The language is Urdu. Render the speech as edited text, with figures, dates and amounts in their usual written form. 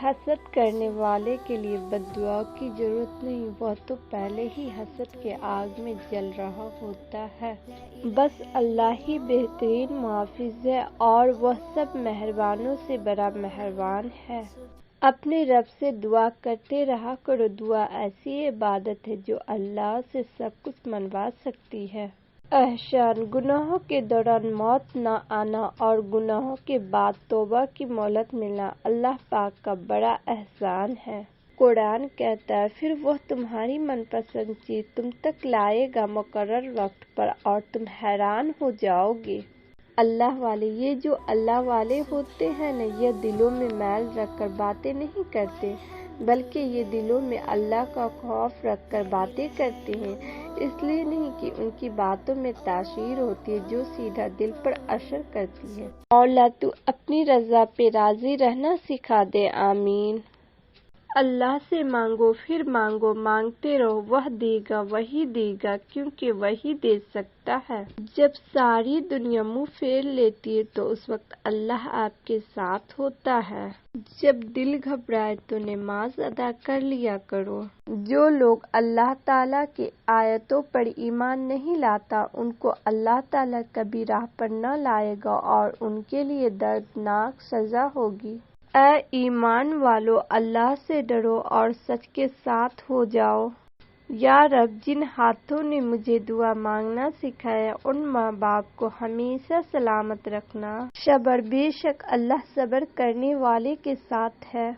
حسد کرنے والے کے لیے بد دعا کی ضرورت نہیں، وہ تو پہلے ہی حسد کے آگ میں جل رہا ہوتا ہے۔ بس اللہ ہی بہترین محافظ ہے اور وہ سب مہربانوں سے بڑا مہربان ہے۔ اپنے رب سے دعا کرتے رہا کرو، دعا ایسی عبادت ہے جو اللہ سے سب کچھ منوا سکتی ہے۔ احسان، گناہوں کے دوران موت نہ آنا اور گناہوں کے بعد توبہ کی مہلت ملنا اللہ پاک کا بڑا احسان ہے۔ قرآن کہتا ہے، پھر وہ تمہاری من پسند چیز تم تک لائے گا مقرر وقت پر اور تم حیران ہو جاؤ گے۔ اللہ والے، یہ جو اللہ والے ہوتے ہیں نا، یہ دلوں میں میل رکھ کر باتیں نہیں کرتے، بلکہ یہ دلوں میں اللہ کا خوف رکھ کر باتیں کرتے ہیں۔ اس لیے نہیں کہ ان کی باتوں میں تاثیر ہوتی ہے جو سیدھا دل پر اثر کرتی ہے۔ مولا تو اپنی رضا پہ راضی رہنا سکھا دے، آمین۔ اللہ سے مانگو، پھر مانگو، مانگتے رہو، وہ دے گا، وہی دے گا، کیونکہ وہی دے سکتا ہے۔ جب ساری دنیا منہ پھیر لیتی ہے تو اس وقت اللہ آپ کے ساتھ ہوتا ہے۔ جب دل گھبرائے تو نماز ادا کر لیا کرو۔ جو لوگ اللہ تعالیٰ کی آیتوں پر ایمان نہیں لاتا، ان کو اللہ تعالیٰ کبھی راہ پر نہ لائے گا اور ان کے لیے دردناک سزا ہوگی۔ اے ایمان والو، اللہ سے ڈرو اور سچ کے ساتھ ہو جاؤ۔ یا رب، جن ہاتھوں نے مجھے دعا مانگنا سکھایا، ان ماں باپ کو ہمیشہ سلامت رکھنا۔ صبر، بے شک اللہ صبر کرنے والے کے ساتھ ہے۔